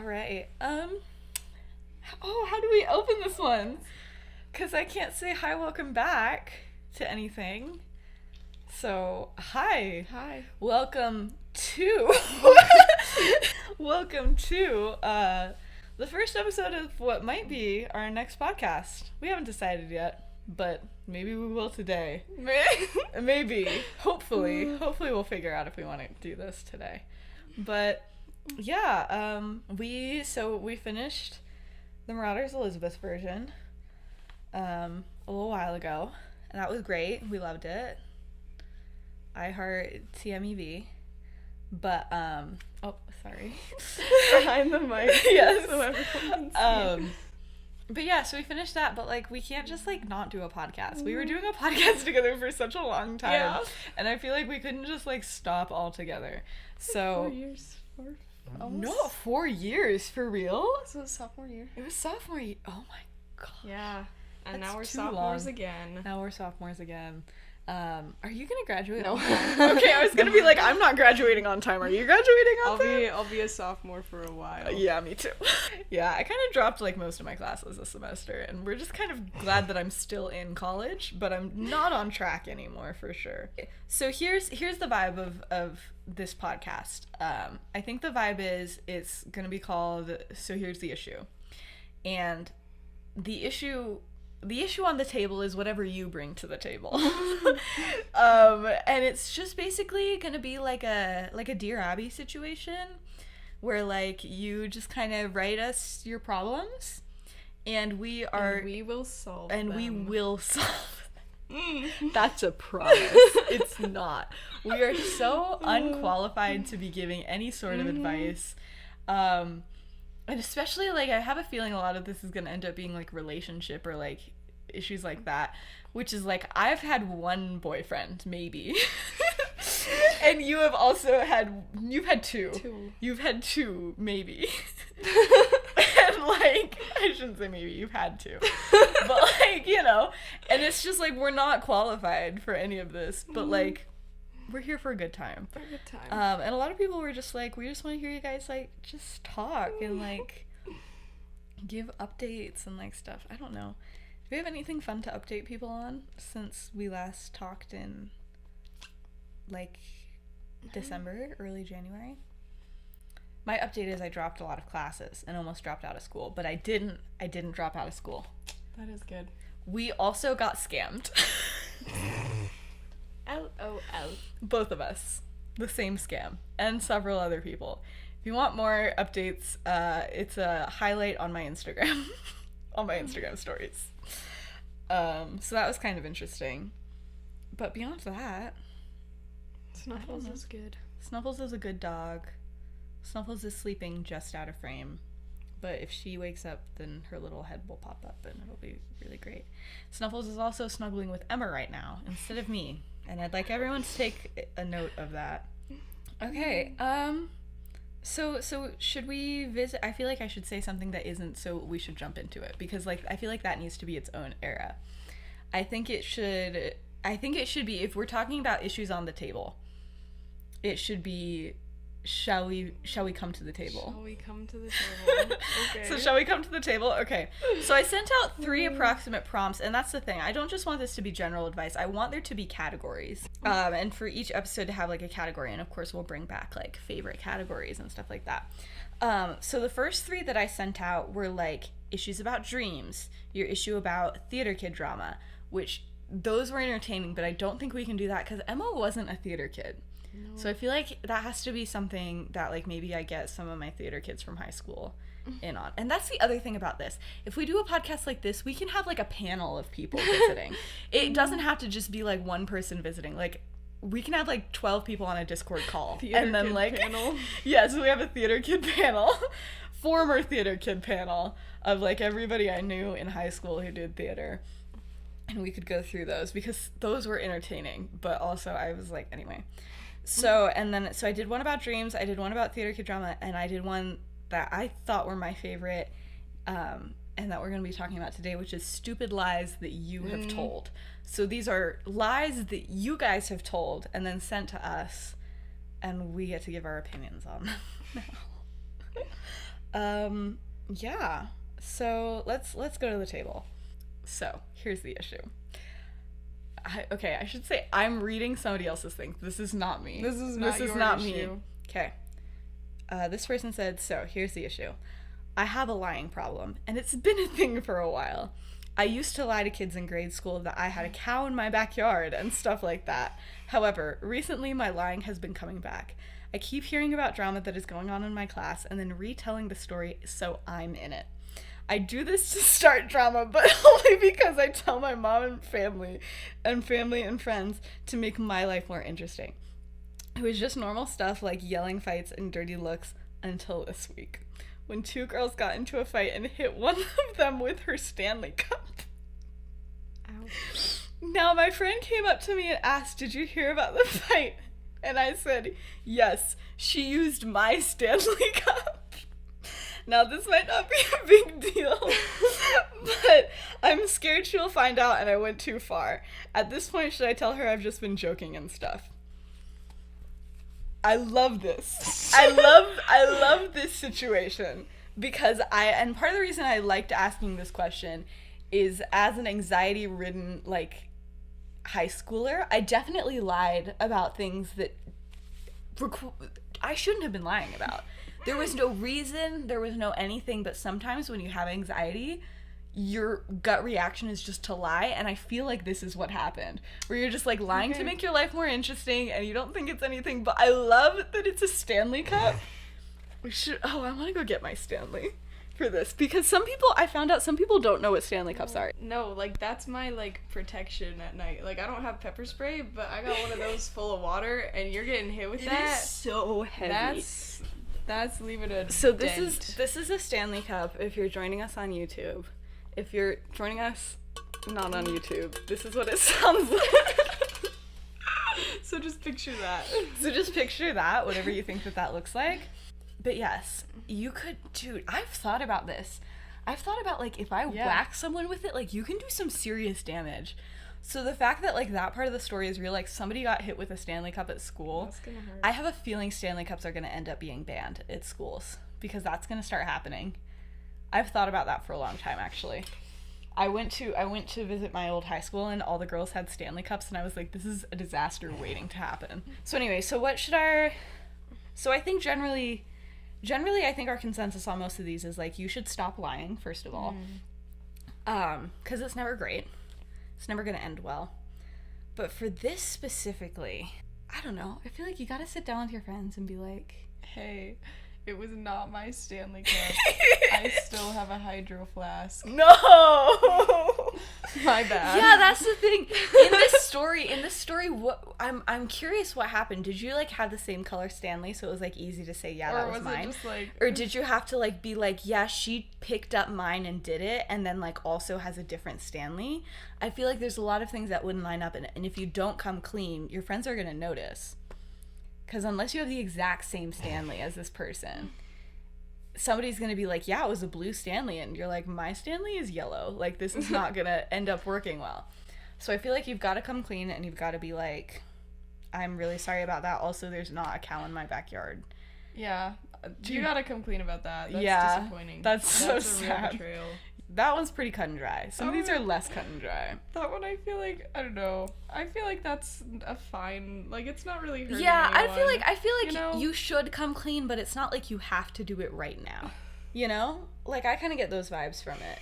right. How do we open this one? Because I can't say hi, welcome back to anything. So, hi. Hi. Welcome to the first episode of what might be our next podcast. We haven't decided yet, but maybe we will today. Maybe. Hopefully we'll figure out if we want to do this today. But yeah, we finished the Marauders Elizabeth version a little while ago, and that was great. We loved it. I heart TMEV. But sorry. Behind the mic. Yes. So everyone can see. But yeah, so we finished that, but like we can't just like not do a podcast. We were doing a podcast together for such a long time. Yeah. And I feel like we couldn't just like stop altogether. So 4 years. Almost. No, 4 years for real? So it was sophomore year. It was sophomore year. Oh my god. Yeah. And That's now we're too sophomores long. again. Now we're sophomores again. Are you gonna graduate? No. Okay, I was gonna be like, I'm not graduating on time. Are you graduating on time? I'll be a sophomore for a while. Yeah, me too. Yeah, I kind of dropped like most of my classes this semester, and we're just kind of glad that I'm still in college, but I'm not on track anymore for sure. So here's the vibe of this podcast. I think the vibe is it's gonna be called So Here's the Issue, and the issue on the table is whatever you bring to the table. And it's just basically gonna be like a Dear Abby situation where like you just kind of write us your problems and we will solve them. That's a promise. It's not. We are so unqualified to be giving any sort of advice. And especially, like, I have a feeling a lot of this is going to end up being, like, relationship or, like, issues like that. Which is, like, I've had one boyfriend, maybe. And you have also you've had two. You've had two, maybe. And, like, I shouldn't say maybe, you've had two. But, like, you know, and it's just, like, we're not qualified for any of this. But, like, we're here for a good time. And a lot of people were just like, we just want to hear you guys like just talk and like give updates and like stuff. I don't know. Do we have anything fun to update people on since we last talked in like December, early January? My update is I dropped a lot of classes and almost dropped out of school, but I didn't drop out of school. That is good. We also got scammed. LOL. Both of us. The same scam. And several other people. If you want more updates, it's a highlight on my Instagram. On my Instagram stories. So that was kind of interesting. But beyond that... Snuffles is good. Snuffles is a good dog. Snuffles is sleeping just out of frame. But if she wakes up, then her little head will pop up and it'll be really great. Snuffles is also snuggling with Emma right now, instead of me. And I'd like everyone to take a note of that. Okay, so should we visit? I feel like I should say something that isn't, so we should jump into it. Because, like, I feel like that needs to be its own era. I think it should be, if we're talking about issues on the table, it should be, Shall we come to the table? Shall we come to the table? Okay. So shall we come to the table? Okay. So I sent out 3 approximate prompts, and that's the thing. I don't just want this to be general advice. I want there to be categories. And for each episode to have like a category, and of course we'll bring back like favorite categories and stuff like that. So the first 3 that I sent out were like issues about dreams, your issue about theater kid drama, which those were entertaining, but I don't think we can do that because Emma wasn't a theater kid. No. So I feel like that has to be something that like maybe I get some of my theater kids from high school in on. And that's the other thing about this. If we do a podcast like this, we can have like a panel of people visiting. It doesn't have to just be like one person visiting. Like we can have like 12 people on a Discord call. Theater and then kid like panel. Yeah, so we have a theater kid panel. Former theater kid panel of like everybody I knew in high school who did theater. And we could go through those because those were entertaining, but also I was like anyway. So I did one about dreams, I did one about theater kid drama, and I did one that I thought were my favorite, and that we're going to be talking about today, which is stupid lies that you have told. So these are lies that you guys have told and then sent to us, and we get to give our opinions on them now. Yeah. So let's go to the table. So here's the issue. I should say I'm reading somebody else's thing. This is not me. This is not your issue. Me. Okay. This person said, so here's the issue. I have a lying problem, and it's been a thing for a while. I used to lie to kids in grade school that I had a cow in my backyard and stuff like that. However, recently my lying has been coming back. I keep hearing about drama that is going on in my class and then retelling the story so I'm in it. I do this to start drama, but only because I tell my mom and family and friends to make my life more interesting. It was just normal stuff like yelling fights and dirty looks until this week, when two girls got into a fight and hit one of them with her Stanley Cup. Ouch. Now my friend came up to me and asked, "Did you hear about the fight?" And I said, "Yes, she used my Stanley Cup." Now, this might not be a big deal, but I'm scared she'll find out and I went too far. At this point, should I tell her I've just been joking and stuff? I love this. I love this situation because and part of the reason I liked asking this question is as an anxiety-ridden, like, high schooler, I definitely lied about things that I shouldn't have been lying about. There was no reason, there was no anything, but sometimes when you have anxiety, your gut reaction is just to lie, and I feel like this is what happened. Where you're just, like, lying to make your life more interesting, and you don't think it's anything, but I love that it's a Stanley Cup. I want to go get my Stanley for this, because I found out some people don't know what Stanley Cups are. No, like, that's my, like, protection at night. Like, I don't have pepper spray, but I got one of those full of water, and you're getting hit with that. It is so heavy. That's leaving a So dent. this is a Stanley Cup if you're joining us on YouTube. If you're joining us not on YouTube, this is what it sounds like. So just picture that. So just picture that, whatever you think that looks like. But yes, you could, dude, I've thought about this. I've thought about, like, if I whack someone with it, like, you can do some serious damage. So the fact that, like, that part of the story is real, like, somebody got hit with a Stanley Cup at school. That's gonna hurt. I have a feeling Stanley Cups are going to end up being banned at schools because that's going to start happening. I've thought about that for a long time, actually. I went to visit my old high school and all the girls had Stanley Cups and I was like, this is a disaster waiting to happen. So anyway, so I think generally I think our consensus on most of these is, like, you should stop lying, first of all. Because it's never great. It's never going to end well. But for this specifically, I don't know. I feel like you got to sit down with your friends and be like, hey, it was not my Stanley Cup. I still have a hydro flask. no! My bad. Yeah, that's the thing. In this story, what I'm curious what happened. Did you, like, have the same color Stanley so it was, like, easy to say, yeah, that was mine? It just, like, or did you have to, like, be like, yeah, she picked up mine and did it, and then, like, also has a different Stanley? I feel like there's a lot of things that wouldn't line up, and if you don't come clean, your friends are gonna notice. Because unless you have the exact same Stanley as this person, somebody's going to be like, yeah, it was a blue Stanley. And you're like, my Stanley is yellow. Like, this is not going to end up working well. So I feel like you've got to come clean and you've got to be like, I'm really sorry about that. Also, there's not a cow in my backyard. Yeah. You got to come clean about that. That's disappointing. That's so sad. A real betrayal. That one's pretty cut and dry. Some of these are less cut and dry. That one, I feel like, I don't know. I feel like that's a fine, like, it's not really hurting anyone. I feel like you know? You should come clean, but it's not like you have to do it right now. You know? Like, I kind of get those vibes from it.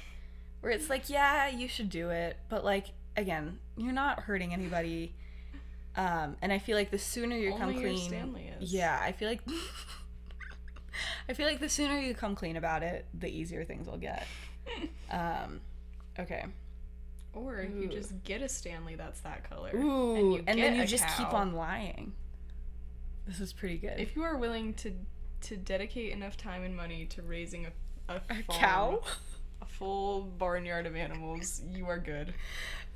Where it's like, yeah, you should do it, but, like, again, you're not hurting anybody. And I feel like the sooner you come clean. Your Stanley is. Yeah, I feel like the sooner you come clean about it, the easier things will get. Okay. Or if you just get a Stanley that's that color. Ooh, and then you just cow. keep on lying. This is pretty good. If you are willing to dedicate enough time and money to raising a farm, cow? A full barnyard of animals, you are good.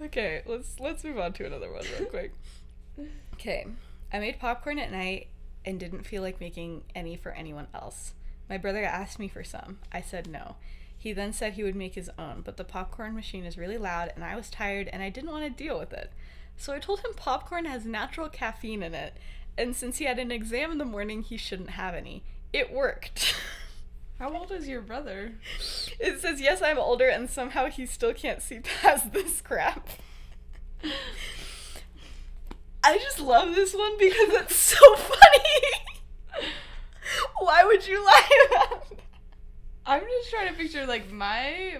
Okay, let's move on to another one real quick. Okay. I made popcorn at night and didn't feel like making any for anyone else. My brother asked me for some. I said no. He then said he would make his own, but the popcorn machine is really loud and I was tired and I didn't want to deal with it. So I told him popcorn has natural caffeine in it, and since he had an exam in the morning, he shouldn't have any. It worked. How old is your brother? It says, yes, I'm older, and somehow he still can't see past this crap. I just love this one because it's so funny. Why would you lie about it? I'm just trying to picture, like, my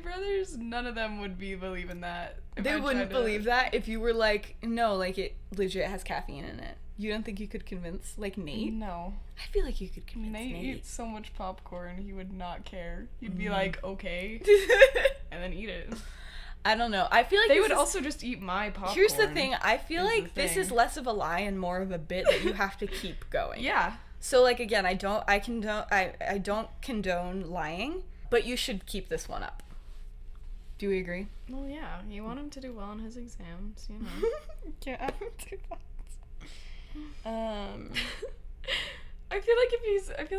brothers, none of them would be believing that. They wouldn't believe that if you were like, no, like, it legit has caffeine in it. You don't think you could convince, like, Nate? No. I feel like you could convince Nate. Nate eats so much popcorn, he would not care. He'd be like, okay, and then eat it. I don't know. I feel like they would also just eat my popcorn. Here's the thing. I feel like this is less of a lie and more of a bit that you have to keep going. Yeah. So, like, again, I don't condone lying, but you should keep this one up. Do we agree? Well, yeah. You want him to do well in his exams, you know. Can't have him do that. I feel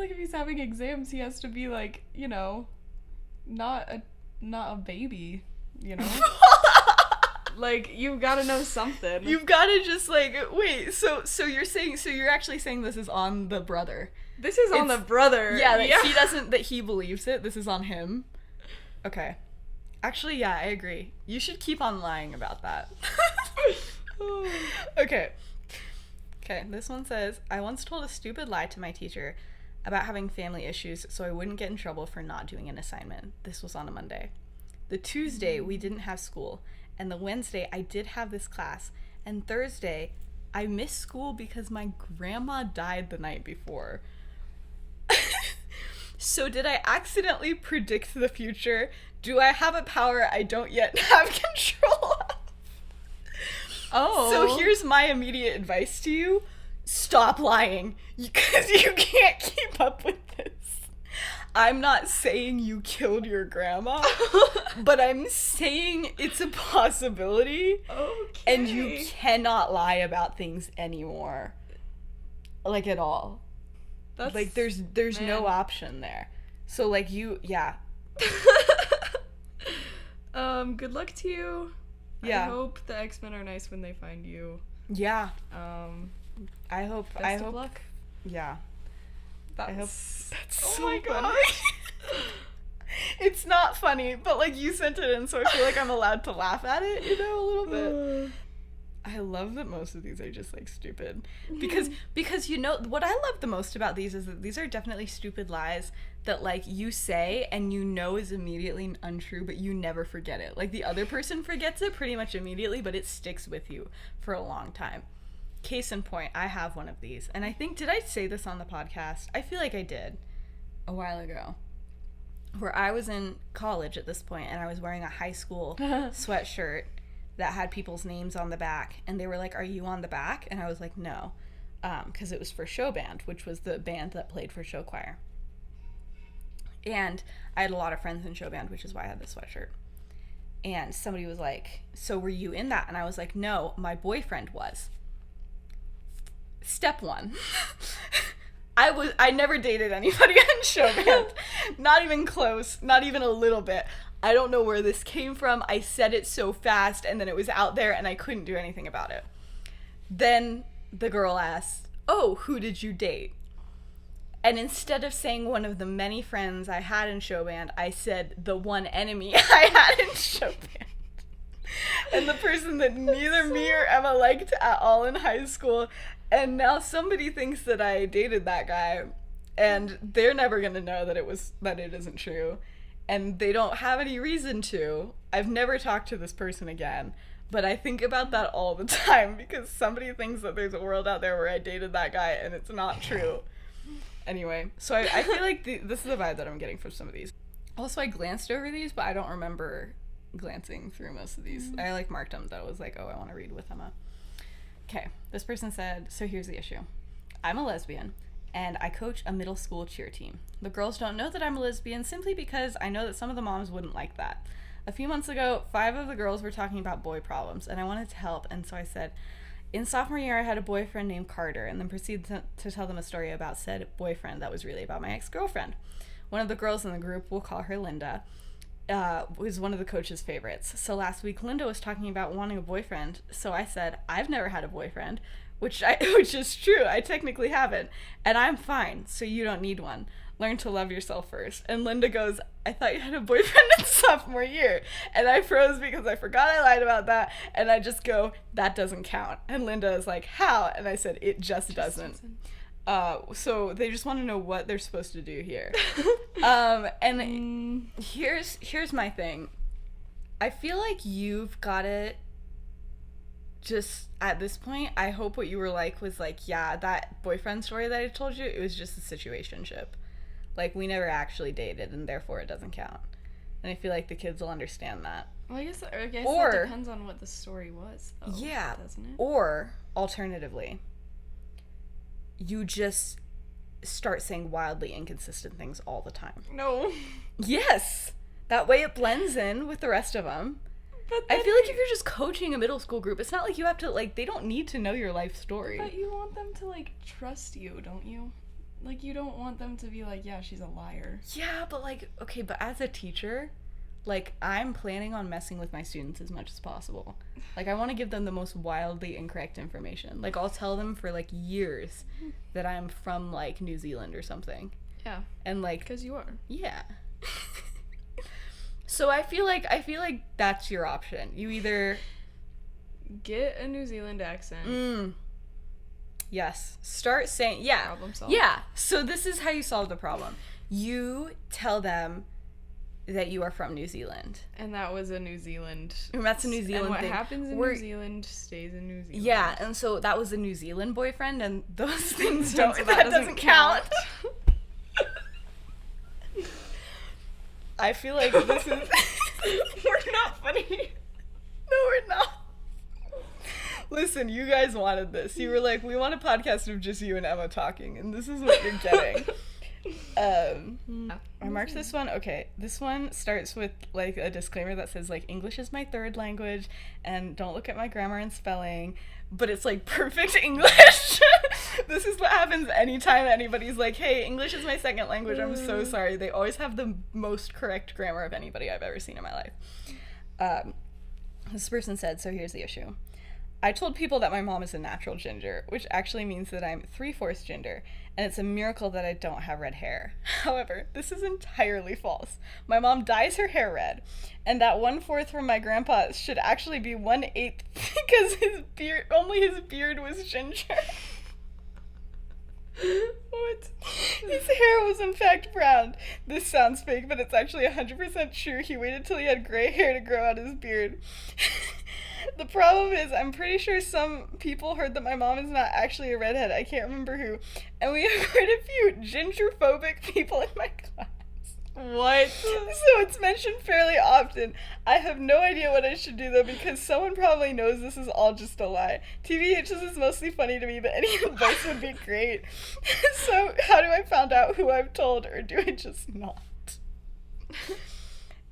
like if he's having exams, he has to be like, you know, not a baby, you know. Like, you've got to know something. You've got to just, like, wait. So you're actually saying this is on the brother. This is on the brother. Yeah, that he believes it. This is on him. Okay. Actually, yeah, I agree. You should keep on lying about that. Okay. Okay, this one says, I once told a stupid lie to my teacher about having family issues so I wouldn't get in trouble for not doing an assignment. This was on a Monday. The Tuesday, we didn't have school, and the Wednesday, I did have this class, and Thursday, I missed school because my grandma died the night before. So did I accidentally predict the future? Do I have a power I don't yet have control of? Oh. So here's my immediate advice to you. Stop lying, because you can't keep up with this. I'm not saying you killed your grandma, but I'm saying it's a possibility. Okay. And you cannot lie about things anymore. Like, at all. That's, like, there's no option there. So, like, yeah. Good luck to you. Yeah. I hope the X-Men are nice when they find you. Yeah. I hope. Best of luck. Yeah. That's so oh my funny. God. It's not funny, but, like, you sent it in, so I feel like I'm allowed to laugh at it, you know, a little bit. I love that most of these are just, like, stupid. Because you know, what I love the most about these is that these are definitely stupid lies that, like, you say and you know is immediately untrue, but you never forget it. Like, the other person forgets it pretty much immediately, but it sticks with you for a long time. Case in point, I have one of these. And I think, did I say this on the podcast? I feel like I did a while ago. Where I was in college at this point, and I was wearing a high school sweatshirt that had people's names on the back, and they were like, are you on the back? And I was like, no, because it was for show band, which was the band that played for show choir. And I had a lot of friends in show band, which is why I had this sweatshirt. And somebody was like, so were you in that? And I was like, no, my boyfriend was. Step one. I never dated anybody in show band. Not even close, not even a little bit. I don't know where this came from. I said it so fast, and then it was out there, and I couldn't do anything about it. Then the girl asked, oh, who did you date? And instead of saying one of the many friends I had in show band, I said the one enemy I had in show band. And the person that neither me or Emma liked at all in high school. And now somebody thinks that I dated that guy, and they're never going to know that it isn't true. And they don't have any reason to. I've never talked to this person again, but I think about that all the time because somebody thinks that there's a world out there where I dated that guy, and it's not true. Anyway, so I feel like this is the vibe that I'm getting from some of these. Also, I glanced over these, but I don't remember glancing through most of these. I, like, marked them, though. I was like, oh, I want to read with Emma. Okay, this person said, so here's the issue. I'm a lesbian, and I coach a middle school cheer team. The girls don't know that I'm a lesbian simply because I know that some of the moms wouldn't like that. A few months ago, 5 of the girls were talking about boy problems, and I wanted to help, and so I said, in sophomore year, I had a boyfriend named Carter, and then proceeded to tell them a story about said boyfriend that was really about my ex-girlfriend. One of the girls in the group, we'll call her Linda, was one of the coach's favorites. So last week, Linda was talking about wanting a boyfriend, so I said, I've never had a boyfriend. which is true. I technically haven't, and I'm fine, so you don't need one. Learn to love yourself first. And Linda goes, I thought you had a boyfriend in sophomore year. And I froze because I forgot I lied about that. And I just go, that doesn't count. And Linda is like, how? And I said, it just doesn't. So they just want to know what they're supposed to do here. And here's my thing. I feel like you've got it. Just at this point, I hope what you were like was like, yeah, that boyfriend story that I told you, it was just a situationship. Like, we never actually dated, and therefore it doesn't count. And I feel like the kids will understand that. Well, I guess that depends on what the story was, though. Yeah. Doesn't it? Or, alternatively, you just start saying wildly inconsistent things all the time. No. Yes! That way it blends in with the rest of them. But I feel like if you're just coaching a middle school group, it's not like you have to, like, they don't need to know your life story. But you want them to, like, trust you, don't you? Like, you don't want them to be like, yeah, she's a liar. Yeah, but, like, okay, but as a teacher, like, I'm planning on messing with my students as much as possible. Like, I want to give them the most wildly incorrect information. Like, I'll tell them for, like, years that I'm from, like, New Zealand or something. Yeah. And, like... Because you are. Yeah. So I feel like that's your option. You either... Get a New Zealand accent. Yes. Start saying, yeah. Problem solved. Yeah. So this is how you solve the problem. You tell them that you are from New Zealand. And that was a New Zealand. And that's a New Zealand thing. And what happens in New Zealand stays in New Zealand. Yeah, and so that was a New Zealand boyfriend, and those things don't, so that doesn't count. I feel like this is... We're not funny. No, we're not. Listen, you guys wanted this. You were like, we want a podcast of just you and Emma talking, and this is what you're getting. I marked this one. Okay, this one starts with, like, a disclaimer that says, like, English is my third language, and don't look at my grammar and spelling, but it's, like, perfect English. This is what happens anytime anybody's like, hey, English is my second language, I'm so sorry. They always have the most correct grammar of anybody I've ever seen in my life. This person said, so here's the issue. I told people that my mom is a natural ginger, which actually means that I'm 3/4 ginger, and it's a miracle that I don't have red hair. However, this is entirely false. My mom dyes her hair red, and that 1/4 from my grandpa should actually be 1/8 because only his beard was ginger. What? His hair was in fact brown. This sounds fake, but it's actually 100% true. He waited till he had gray hair to grow out his beard. The problem is, I'm pretty sure some people heard that my mom is not actually a redhead. I can't remember who. And we have quite a few gingerphobic people in my class. What? So it's mentioned fairly often. I have no idea what I should do, though, because someone probably knows this is all just a lie. TBH, this is mostly funny to me, but any advice would be great. So how do I find out who I've told, or do I just not?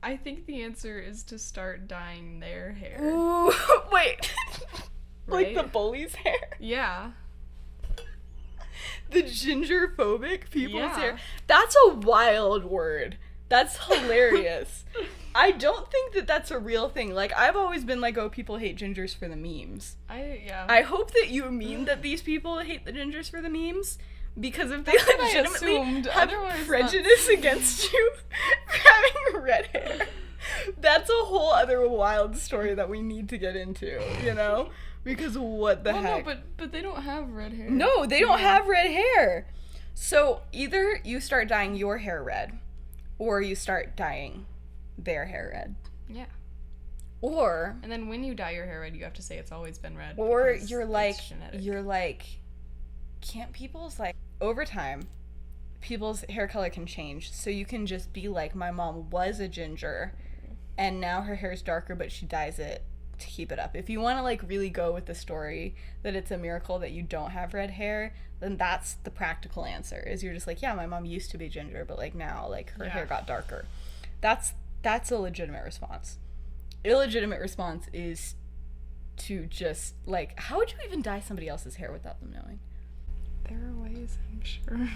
I think the answer is to start dyeing their hair. Ooh, wait. Right? Like the bully's hair? Yeah. The gingerphobic people's Yeah. hair? That's a wild word. That's hilarious. I don't think that that's a real thing. Like, I've always been like, oh, people hate gingers for the memes. I hope that you mean that these people hate the gingers for the memes. Because if they legitimately have prejudice against you for having red hair, that's a whole other wild story that we need to get into, you know? Because what the heck? No, but they don't have red hair. No, they don't have red hair. So either you start dyeing your hair red, or you start dyeing their hair red. Yeah. Or... And then when you dye your hair red, you have to say it's always been red. Or you're like... Can't people's, like, over time, people's hair color can change. So you can just be like, my mom was a ginger, and now her hair's darker, but she dyes it to keep it up. If you want to, like, really go with the story that it's a miracle that you don't have red hair, then that's the practical answer, is you're just like, yeah, my mom used to be ginger, but, like, now, like, her hair got darker. That's a legitimate response. Illegitimate response is to just, like, how would you even dye somebody else's hair without them knowing? There are ways, I'm sure.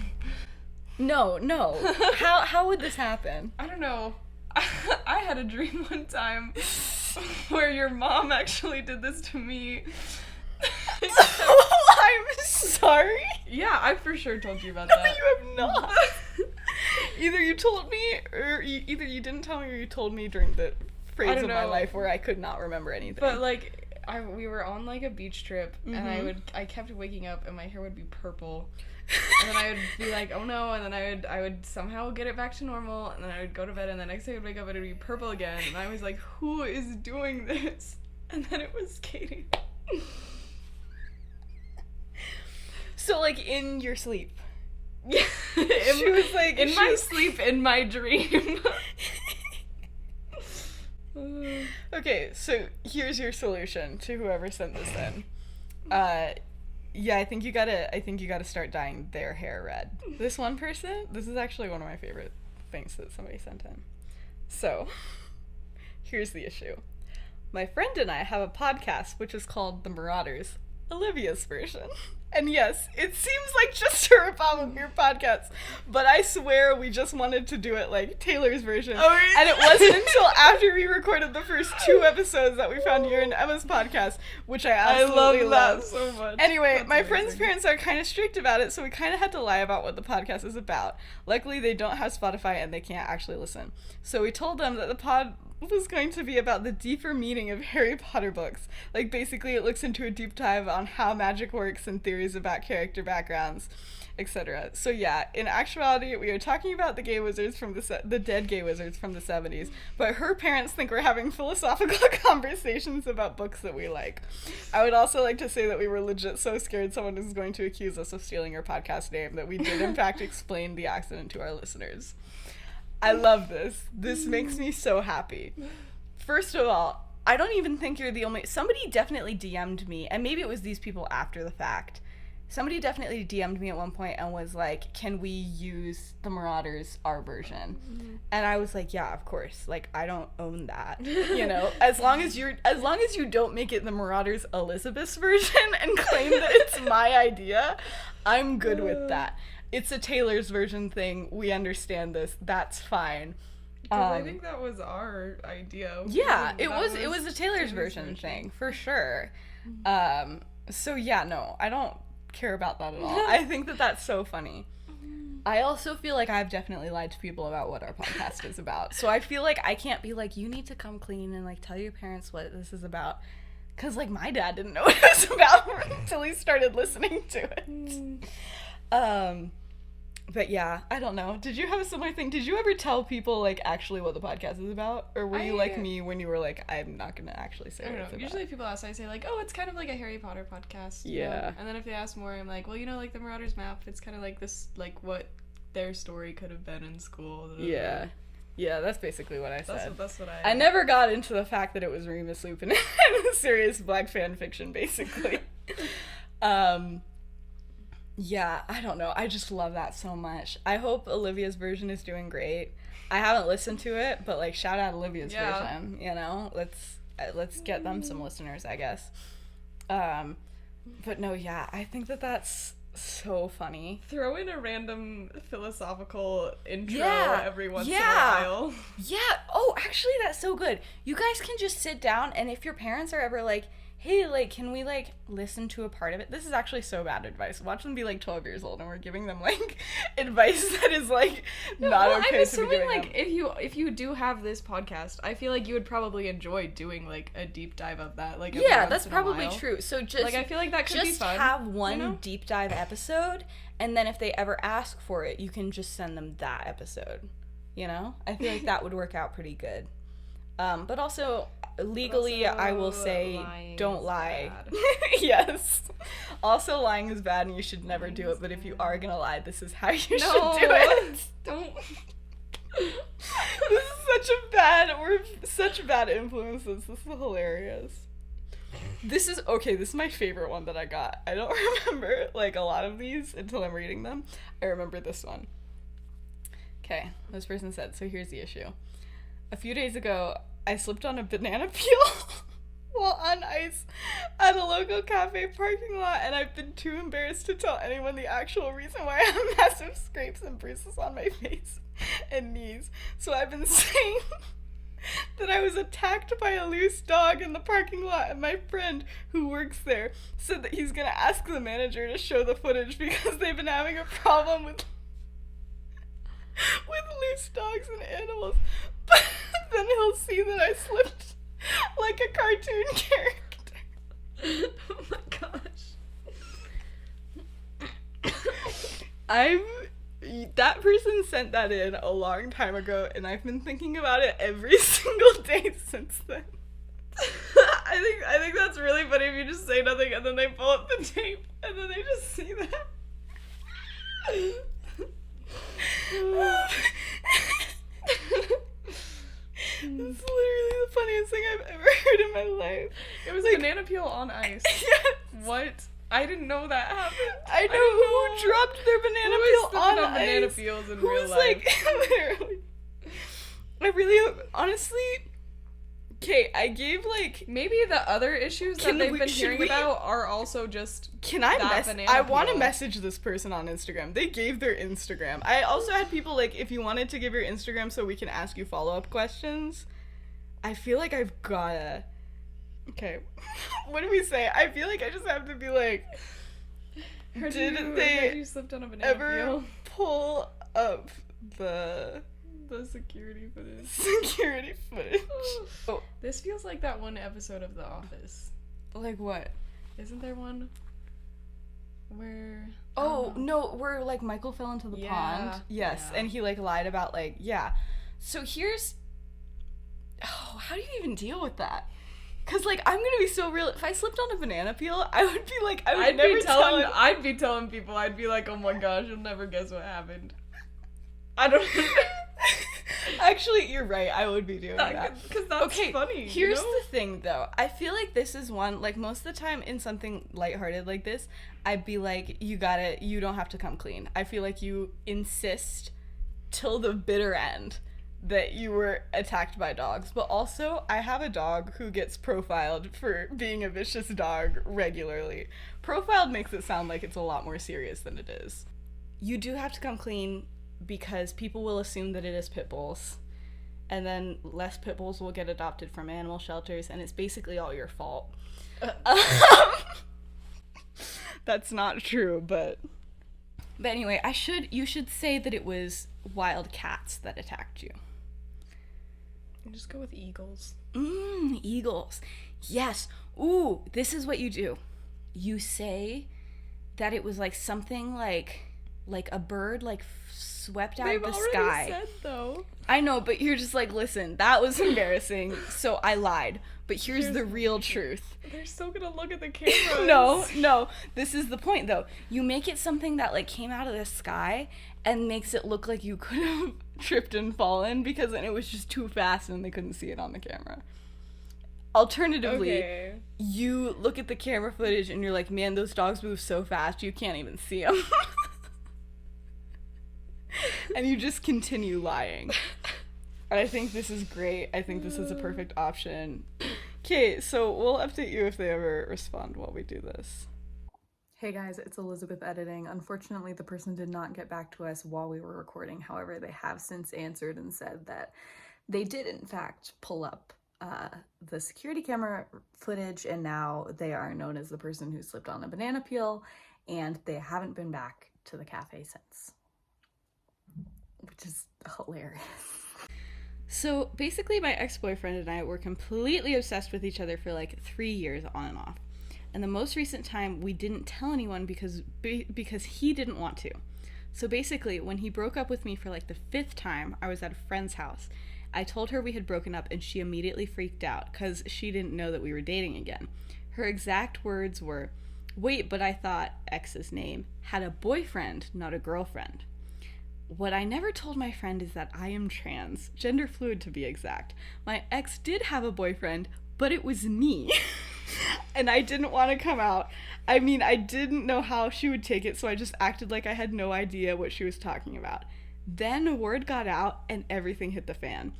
No. How would this happen? I don't know. I had a dream one time where your mom actually did this to me. What? I'm sorry. Yeah, I for sure told you about No, that. you have not. Either you told me, or either you didn't tell me, or you told me during the phase of my life where I could not remember anything. But like, we were on like a beach trip, and I kept waking up, and my hair would be purple, and then I would be like, oh no, and then I would somehow get it back to normal, and then I would go to bed, and the next day I would wake up and it would be purple again, and I was like, who is doing this? And then it was Katie. So like in your sleep. Yeah. She was like in my sleep, in my dream. Okay, so here's your solution to whoever sent this in. Yeah, I think you gotta start dyeing their hair red. This one person, this is actually one of my favorite things that somebody sent in. So, here's the issue. My friend and I have a podcast which is called The Marauders, Olivia's version. And yes, it seems like just a rip-off of your podcast, but I swear we just wanted to do it like Taylor's version. Oh, really? And it wasn't until after we recorded the first 2 episodes that we found your and Emma's podcast, which I absolutely love that so much. Anyway, my friend's parents are kind of strict about it, so we kind of had to lie about what the podcast is about. Luckily, they don't have Spotify and they can't actually listen. So we told them that the pod was going to be about the deeper meaning of Harry Potter books. Like, basically, it looks into a deep dive on how magic works and theories about character backgrounds, etc. So yeah, in actuality, we are talking about the gay wizards from the dead gay wizards from the 70s, but her parents think we're having philosophical conversations about books that we like. I would also like to say that we were legit so scared someone is going to accuse us of stealing our podcast name that we did in fact explain the accident to our listeners. I love this. This makes me so happy. First of all, I don't even think you're the only... Somebody definitely DM'd me, and maybe it was these people after the fact. Somebody definitely DM'd me at one point and was like, can we use the Marauders, our version? Mm-hmm. And I was like, yeah, of course. Like, I don't own that. You know, as long as you don't make it the Marauders Elizabeth's version and claim that it's my idea, I'm good with that. It's a Taylor's version thing. We understand this. That's fine. I think that was our idea. Yeah, it was a Taylor's version thing, for sure. So yeah, no, I don't care about that at all. I think that that's so funny. I also feel like I've definitely lied to people about what our podcast is about. So I feel like I can't be like, you need to come clean and like tell your parents what this is about. Because like my dad didn't know what it was about until he started listening to it. But yeah, I don't know. Did you have a similar thing? Did you ever tell people like actually what the podcast is about? Or were you like me when you were like, I'm not going to actually say what it's about? Usually if people ask, I say like, oh, it's kind of like a Harry Potter podcast. Yeah. And then if they ask more, I'm like, well, you know, like the Marauders map, it's kind of like this, like what their story could have been in school. Yeah. Yeah, that's basically what I said. That's what I never got into the fact that it was Remus Lupin and serious black fan fiction, basically. Yeah, I don't know. I just love that so much. I hope Olivia's version is doing great. I haven't listened to it, but like shout out Olivia's version, you know? Let's get them some listeners, I guess. But no, yeah, I think that that's so funny. Throw in a random philosophical intro every once in a while. Yeah. Oh, actually that's so good. You guys can just sit down, and if your parents are ever like, hey, like, can we, like, listen to a part of it? This is actually so bad advice. Watch them be, like, 12 years old, and we're giving them, like, advice that is, like, not okay to be giving. I'm assuming, like, if you do have this podcast, I feel like you would probably enjoy doing, like, a deep dive of that, like, yeah, that's probably true. So just, like, I feel like that could be fun. Just have one deep dive episode, and then if they ever ask for it, you can just send them that episode, you know? I feel like that would work out pretty good. But also... legally, I will say, don't lie. Yes. Also, lying is bad and you should never do it, but if you are gonna lie, this is how you should do it. Don't. We're such bad influences. This is hilarious. This is my favorite one that I got. I don't remember, like, a lot of these until I'm reading them. I remember this one. Okay, this person said, so here's the issue. A few days ago, I slipped on a banana peel while on ice at a local cafe parking lot, and I've been too embarrassed to tell anyone the actual reason why I have massive scrapes and bruises on my face and knees. So I've been saying that I was attacked by a loose dog in the parking lot, and my friend who works there said that he's gonna ask the manager to show the footage because they've been having a problem with loose dogs and animals. But then he'll see that I slipped like a cartoon character. Oh my gosh. That person sent that in a long time ago, and I've been thinking about it every single day since then. I think that's really funny if you just say nothing and then they pull up the tape and then they just see that. It's literally the funniest thing I've ever heard in my life. It was like, banana peel on ice. Yes. What? I didn't know that happened. I know who dropped their banana peel on ice. Banana peels in Who's real life? like, literally. I really hope, honestly. Okay, I gave like. Maybe the other issues that they've been hearing about are also just. Can I I want to message this person on Instagram. They gave their Instagram. I also had people like, if you wanted to give your Instagram so we can ask you follow-up questions. I feel like I've gotta. Okay, what do we say? I feel like I just have to be like, Heard you slipped on a banana ever peel? pull up the security footage. Security footage. Oh. This feels like that one episode of The Office. Like what? Isn't there one where... Oh, no, where like Michael fell into the pond. Yes, yeah. and he like lied about like, yeah. So here's... Oh, how do you even deal with that? Because, like, I'm gonna be so real. If I slipped on a banana peel, I would be like, I'd be telling people, I'd be like, oh my gosh, you'll never guess what happened. I don't Actually, you're right. I would be doing that. Because that's funny. Here's the thing, though. I feel like this is one, like, most of the time in something lighthearted like this, I'd be like, you don't have to come clean. I feel like you insist till the bitter end that you were attacked by dogs. But also, I have a dog who gets profiled for being a vicious dog regularly. Profiled makes it sound like it's a lot more serious than it is. You do have to come clean because people will assume that it is pit bulls. And then less pit bulls will get adopted from animal shelters, and it's basically all your fault. That's not true, but anyway, you should say that it was wild cats that attacked you. Just go with eagles. Eagles. Yes. Ooh, this is what you do. You say that it was like something like a bird like swept out of the sky. They've already said though. I know, but you're just like, listen, that was embarrassing, so I lied. But here's the real truth. They're still gonna look at the cameras. No. This is the point, though. You make it something that, like, came out of the sky and makes it look like you could have tripped and fallen because then it was just too fast and they couldn't see it on the camera. Alternatively, you look at the camera footage and you're like, man, those dogs move so fast you can't even see them. And you just continue lying. I think this is great. I think this is a perfect option. Okay, so we'll update you if they ever respond while we do this. Hey guys, it's Elizabeth editing. Unfortunately, the person did not get back to us while we were recording. However, they have since answered and said that they did in fact pull up the security camera footage, and now they are known as the person who slipped on a banana peel, and they haven't been back to the cafe since. Which is hilarious. So basically my ex-boyfriend and I were completely obsessed with each other for like 3 years on and off. And the most recent time we didn't tell anyone because he didn't want to. So basically when he broke up with me for like the 5th time, I was at a friend's house. I told her we had broken up and she immediately freaked out because she didn't know that we were dating again. Her exact words were, "Wait, but I thought," ex's name, "had a boyfriend, not a girlfriend." What I never told my friend is that I am trans, gender fluid to be exact. My ex did have a boyfriend, but it was me. And I didn't want to come out. I mean, I didn't know how she would take it, so I just acted like I had no idea what she was talking about. Then word got out and everything hit the fan.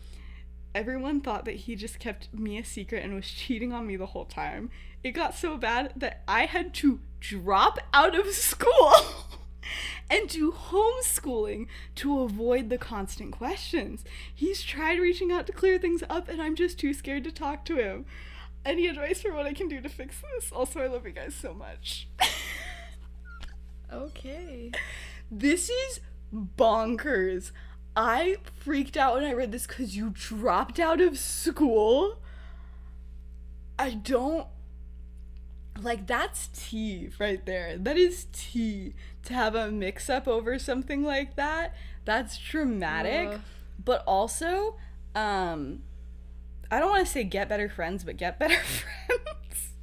Everyone thought that he just kept me a secret and was cheating on me the whole time. It got so bad that I had to drop out of school and do homeschooling to avoid the constant questions. He's tried reaching out to clear things up, and I'm just too scared to talk to him. Any advice for what I can do to fix this? Also, I love you guys so much. Okay. This is bonkers. I freaked out when I read this because you dropped out of school. I don't... Like, that's tea right there. That is tea. To have a mix-up over something like that, that's traumatic. But also, I don't want to say get better friends, but get better friends.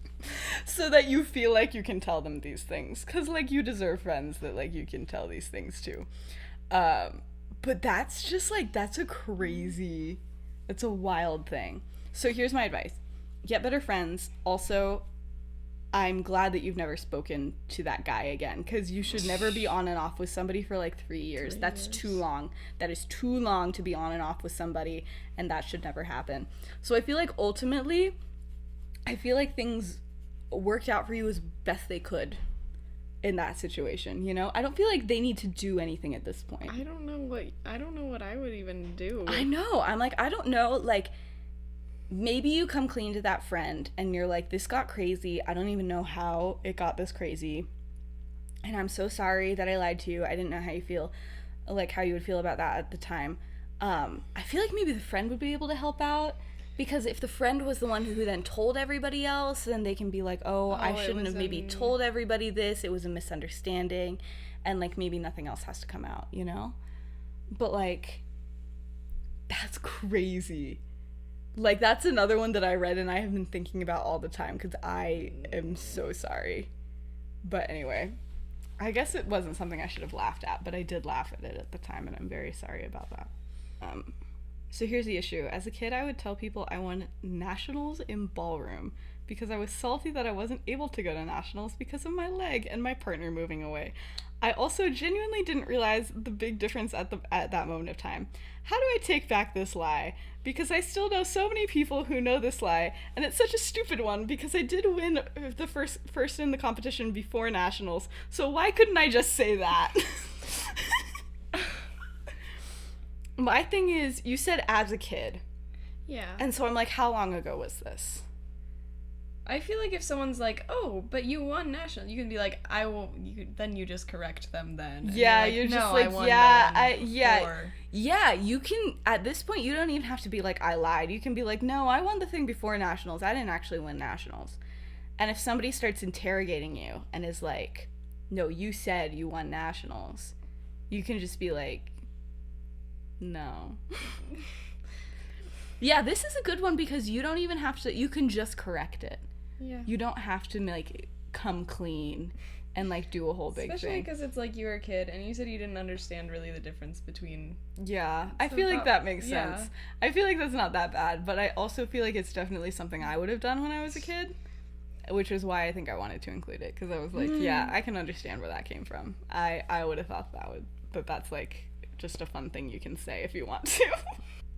So that you feel like you can tell them these things. Because, like, you deserve friends that, like, you can tell these things to. But that's just, like, that's a wild thing. So here's my advice. Get better friends. Also, I'm glad that you've never spoken to that guy again, because you should never be on and off with somebody for like 3 years. That's too long. That is too long to be on and off with somebody, and that should never happen. So I feel like ultimately, things worked out for you as best they could in that situation, you know? I don't feel like they need to do anything at this point. I don't know what I would even do. I know. I'm like, I don't know, like, maybe you come clean to that friend and you're like, this got crazy. I don't even know how it got this crazy. And I'm so sorry that I lied to you. I didn't know how you feel, like how you would feel about that at the time. I feel like maybe the friend would be able to help out, because if the friend was the one who then told everybody else, then they can be like, I shouldn't have maybe told everybody this. It was a misunderstanding. And like maybe nothing else has to come out, you know? But like, that's crazy. Like, that's another one that I read and I have been thinking about all the time, because I am so sorry. But anyway, I guess it wasn't something I should have laughed at, but I did laugh at it at the time, and I'm very sorry about that. So here's the issue. As a kid, I would tell people I won nationals in ballroom because I was salty that I wasn't able to go to nationals because of my leg and my partner moving away. I also genuinely didn't realize the big difference at that moment of time. How do I take back this lie? Because I still know so many people who know this lie, and it's such a stupid one because I did win the first in the competition before nationals. So why couldn't I just say that? My thing is, you said as a kid. Yeah. And so I'm like, how long ago was this? I feel like if someone's like, oh, but you won national, you can be like, I will, then you just correct them then. And yeah, you're just no, like, yeah. Yeah, you can, at this point, you don't even have to be like, I lied. You can be like, no, I won the thing before nationals. I didn't actually win nationals. And if somebody starts interrogating you and is like, no, you said you won nationals, you can just be like, no. Yeah, this is a good one because you don't even have to, you can just correct it. Yeah. You don't have to, like, come clean and, like, do a whole big Especially thing. because it's, like, you were a kid, and you said you didn't understand really the difference between... Yeah, I feel like that makes sense. I feel like that's not that bad, but I also feel like it's definitely something I would have done when I was a kid, which is why I think I wanted to include it, because I was like, yeah, I can understand where that came from. I would have thought that that's, like, just a fun thing you can say if you want to.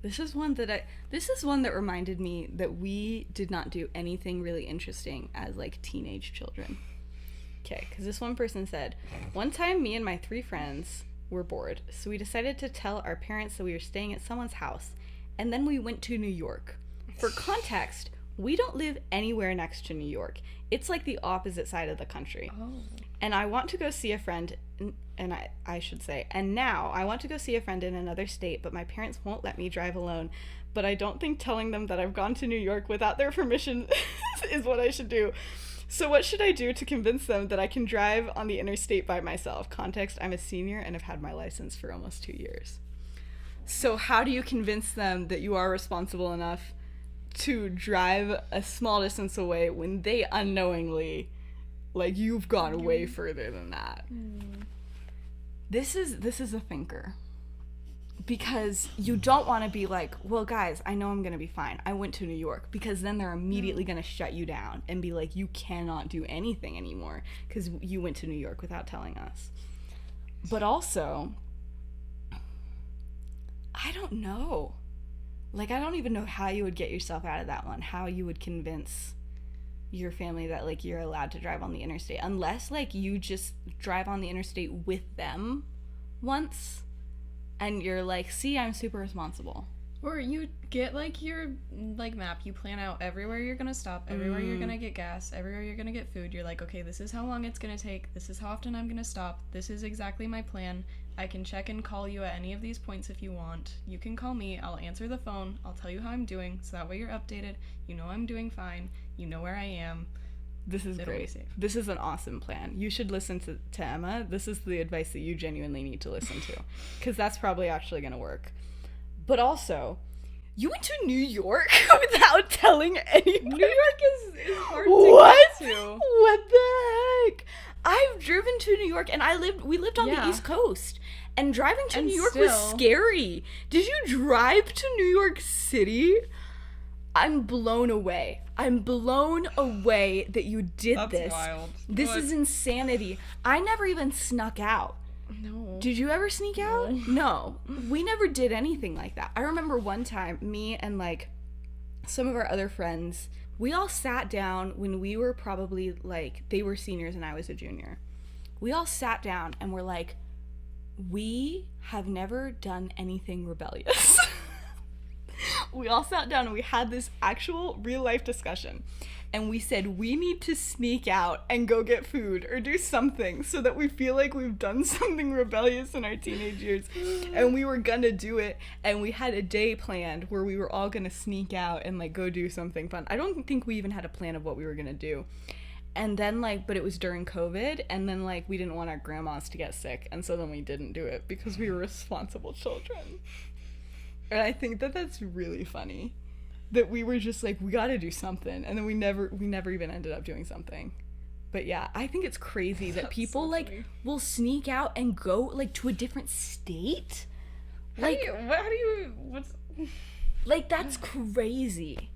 This is one that reminded me that we did not do anything really interesting as, like, teenage children. Okay, because this one person said, one time me and my 3 friends were bored, so we decided to tell our parents that we were staying at someone's house, and then we went to New York. For context, we don't live anywhere next to New York. It's like the opposite side of the country. Oh. And I want to go see a friend, and I should say, and now I want to go see a friend in another state, but my parents won't let me drive alone. But I don't think telling them that I've gone to New York without their permission is what I should do. So what should I do to convince them that I can drive on the interstate by myself? Context, I'm a senior and have had my license for almost 2 years. So how do you convince them that you are responsible enough to drive a small distance away when they unknowingly, like, you've gone way further than that? This is a thinker. Because you don't want to be like, well, guys, I know I'm going to be fine. I went to New York. Because then they're immediately going to shut you down and be like, you cannot do anything anymore because you went to New York without telling us. But also, I don't know. Like, I don't even know how you would get yourself out of that one. How you would convince your family that like you're allowed to drive on the interstate unless like you just drive on the interstate with them once and you're like, see, I'm super responsible. Or you get, like, your, like, map. You plan out everywhere you're gonna stop, everywhere you're gonna get gas, everywhere you're gonna get food. You're like, okay, this is how long it's gonna take. This is how often I'm gonna stop. This is exactly my plan. I can check and call you at any of these points if you want. You can call me. I'll answer the phone. I'll tell you how I'm doing, so that way you're updated. You know I'm doing fine. You know where I am. This is great. This is an awesome plan. You should listen to Emma. This is the advice that you genuinely need to listen to, because that's probably actually going to work. But also, you went to New York without telling anyone. New York is hard to get to. What the heck? I've driven to New York, and we lived on the East Coast, and driving to New York was scary. Did you drive to New York City? I'm blown away. I'm blown away that you did this. That's wild. This is insanity. I never even snuck out. No. Did you ever sneak out? No. We never did anything like that. I remember one time, me and like some of our other friends, we all sat down when we were probably like, they were seniors and I was a junior. We all sat down and were like, we have never done anything rebellious. We all sat down and we had this actual real life discussion. And we said, we need to sneak out and go get food or do something so that we feel like we've done something rebellious in our teenage years. And we were gonna do it. And we had a day planned where we were all gonna sneak out and like go do something fun. I don't think we even had a plan of what we were gonna do. And then like, but it was during COVID. And then like, we didn't want our grandmas to get sick. And so then we didn't do it because we were responsible children. And I think that that's really funny. That we were just like, we gotta do something, and then we never even ended up doing something. But yeah, I think it's crazy that people like will sneak out and go like to a different state. Like, what's like, that's crazy.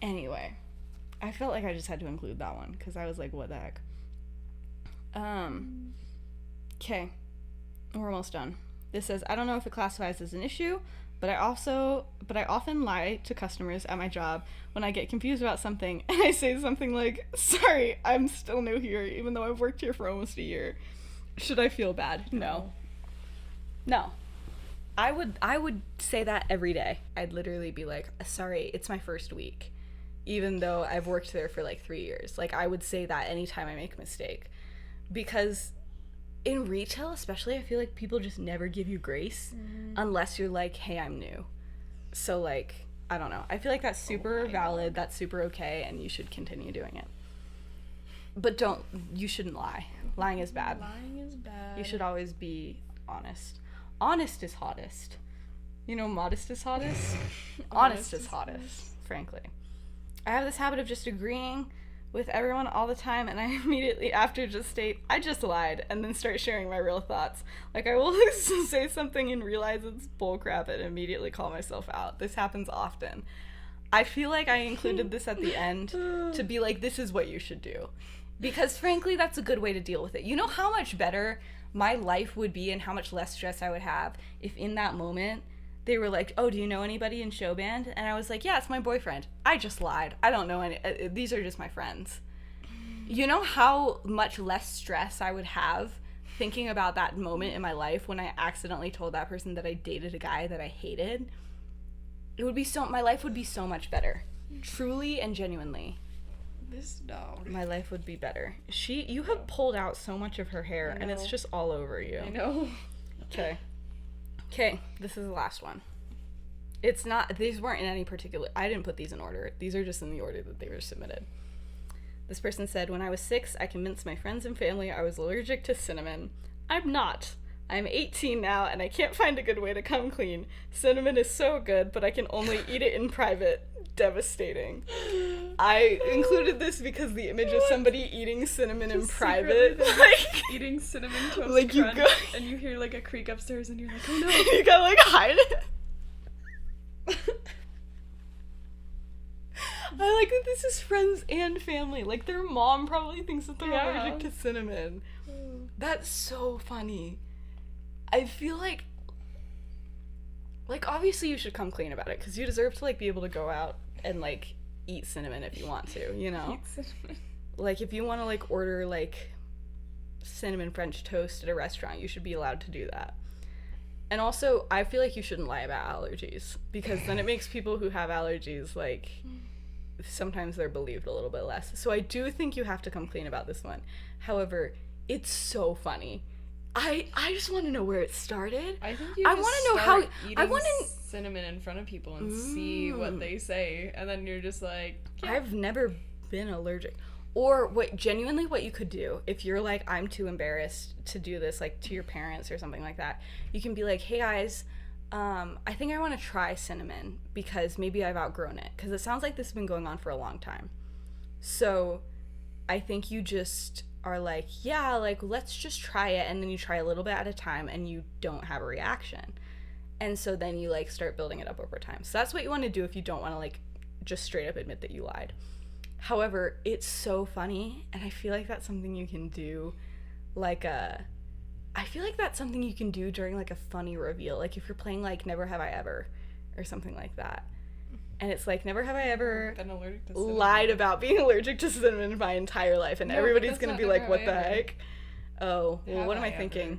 Anyway, I felt like I just had to include that one because I was like, what the heck. Okay, we're almost done. This says, I don't know if it classifies as an issue, but I often lie to customers at my job when I get confused about something, and I say something like, sorry, I'm still new here, even though I've worked here for almost a year. Should I feel bad? No. I would say that every day. I'd literally be like, sorry, it's my first week, even though I've worked there for like 3 years. Like, I would say that anytime I make a mistake, because in retail especially, I feel like people just never give you grace unless you're like, hey, I'm new. So like, I don't know. I feel like that's super valid, that's super okay, and you should continue doing it. But you shouldn't lie. Lying is bad. Lying is bad. You should always be honest. Honest is hottest. You know, modest is hottest? Honest is hottest, frankly. I have this habit of just agreeing with everyone all the time, and I immediately after just state, I just lied, and then start sharing my real thoughts. Like, I will say something and realize it's bullcrap and immediately call myself out. This happens often. I feel like I included this at the end to be like, this is what you should do. Because frankly, that's a good way to deal with it. You know how much better my life would be and how much less stress I would have if in that moment they were like, oh, do you know anybody in show band? And I was like, yeah, it's my boyfriend. I just lied. I don't know any. These are just my friends. You know how much less stress I would have thinking about that moment in my life when I accidentally told that person that I dated a guy that I hated? My life would be so much better. Truly and genuinely. This dog. My life would be better. You have pulled out so much of her hair, and it's just all over you. I know. Okay, this is the last one. It's not, these weren't in any particular, I didn't put these in order. These are just in the order that they were submitted. This person said, when I was 6, I convinced my friends and family I was allergic to cinnamon. I'm not. I'm 18 now, and I can't find a good way to come clean. Cinnamon is so good, but I can only eat it in private. Devastating. I included this because the image of somebody eating cinnamon in private, like eating cinnamon toast like crunch, you go, and you hear like a creak upstairs, and you're like, oh no, you gotta like hide it. I like that this is friends and family. Like, their mom probably thinks that they're allergic to cinnamon. That's so funny. I feel like obviously you should come clean about it, because you deserve to like be able to go out and like eat cinnamon if you want to, you know? Eat cinnamon. Like, if you want to, like, order, like, cinnamon French toast at a restaurant, you should be allowed to do that. And also, I feel like you shouldn't lie about allergies, because then it makes people who have allergies, like, sometimes they're believed a little bit less. So I do think you have to come clean about this one. However, it's so funny. I just want to know where it started. I think you I just want to know start how eating I want to cinnamon in front of people and see what they say, and then you're just like, yeah. I've never been allergic. Or what you could do if you're like, I'm too embarrassed to do this, like to your parents or something like that, you can be like, hey guys, I think I want to try cinnamon because maybe I've outgrown it, because it sounds like this has been going on for a long time. So I think you just are like, yeah, like, let's just try it, and then you try a little bit at a time and you don't have a reaction. And so then you, like, start building it up over time. So that's what you want to do if you don't want to, like, just straight up admit that you lied. However, it's so funny, and I feel like that's something you can do, like, I feel like that's something you can do during, like, a funny reveal. Like, if you're playing, like, Never Have I Ever, or something like that. And it's like, never have I ever lied about being allergic to cinnamon my entire life, and everybody's gonna be like, what the heck? Oh, well, what am I thinking?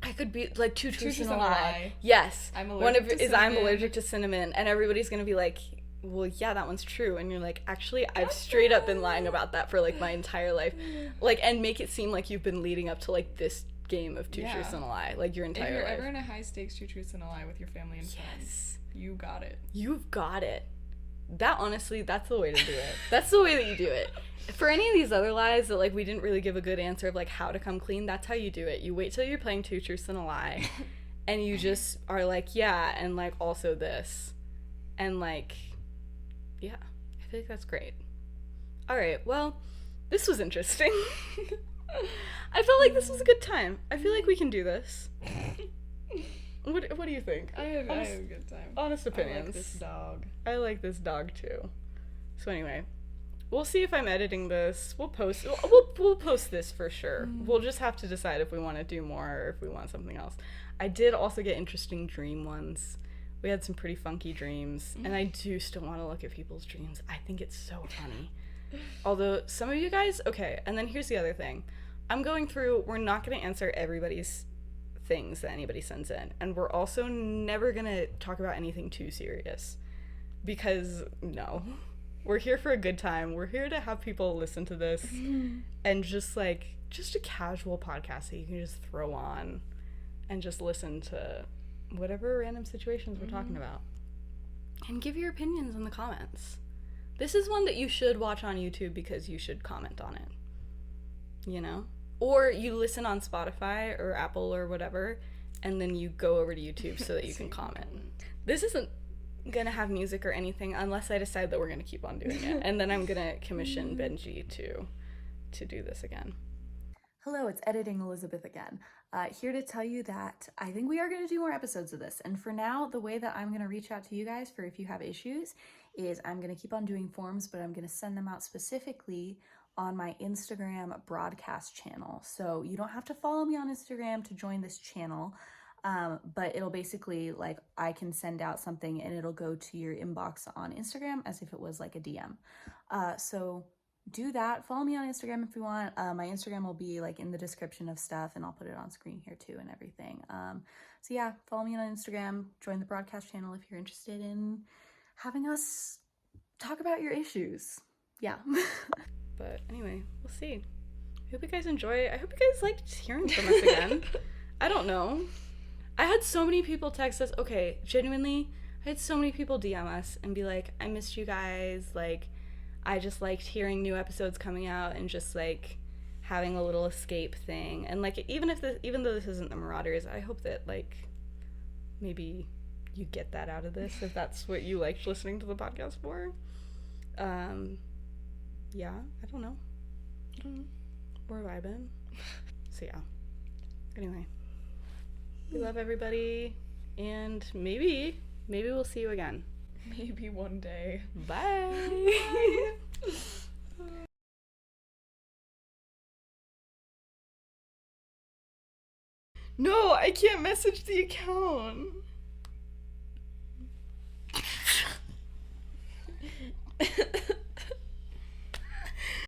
I could be like two truths and a lie. Yes. I'm allergic to cinnamon, and everybody's gonna be like, well, yeah, that one's true. And you're like, actually, I've straight up been lying about that for, like, my entire life. Like, and make it seem like you've been leading up to, like, this game of two truths and a lie, like, your entire life. If you're ever in a high stakes two truths and a lie with your family and friends, you got it. You've got it. That, honestly, that's the way to do it. That's the way that you do it. For any of these other lies that, like, we didn't really give a good answer of, like, how to come clean, that's how you do it. You wait till you're playing two truths and a lie, and you just are like, yeah, and, like, also this. And, like, yeah, I feel like that's great. All right, well, this was interesting. I felt like this was a good time. I feel like we can do this. What do you think? I had a good time. Honest opinions. I like this dog. I like this dog too. So anyway, we'll see if I'm editing this. We'll post this for sure. We'll just have to decide if we want to do more or if we want something else. I did also get interesting dream ones. We had some pretty funky dreams, and I do still want to look at people's dreams. I think it's so funny. Although some of you guys, okay, and then here's the other thing. I'm going through, we're not going to answer everybody's things that anybody sends in, and we're also never going to talk about anything too serious, because no, we're here for a good time. We're here to have people listen to this and just a casual podcast that you can just throw on and just listen to whatever random situations we're talking about, and give your opinions in the comments. This is one that you should watch on YouTube because you should comment on it, you know? Or you listen on Spotify or Apple or whatever, and then you go over to YouTube so that you can comment. This isn't gonna have music or anything unless I decide that we're gonna keep on doing it, and then I'm gonna commission Benji to do this again. Hello, it's Editing Elizabeth again. Here to tell you that I think we are going to do more episodes of this. And for now, the way that I'm going to reach out to you guys for if you have issues is I'm going to keep on doing forms, but I'm going to send them out specifically on my Instagram broadcast channel. So you don't have to follow me on Instagram to join this channel, but it'll basically, like, I can send out something and it'll go to your inbox on Instagram as if it was like a DM. So do that. Follow me on Instagram if you want. My Instagram will be, like, in the description of stuff, and I'll put it on screen here too and everything. So yeah, follow me on Instagram. Join the broadcast channel if you're interested in having us talk about your issues. Yeah. But anyway, we'll see. I hope you guys enjoy. I hope you guys liked hearing from us again. I don't know. I had so many people text us. Okay, genuinely, I had so many people DM us and be like, I missed you guys. Like, I just liked hearing new episodes coming out and just, like, having a little escape thing. And, like, even though this isn't the Marauders, I hope that, like, maybe you get that out of this if that's what you liked listening to the podcast for. Yeah, I don't know. Where have I been? So yeah. Anyway, we love everybody, and maybe we'll see you again. Maybe one day. Bye. No, I can't message the account.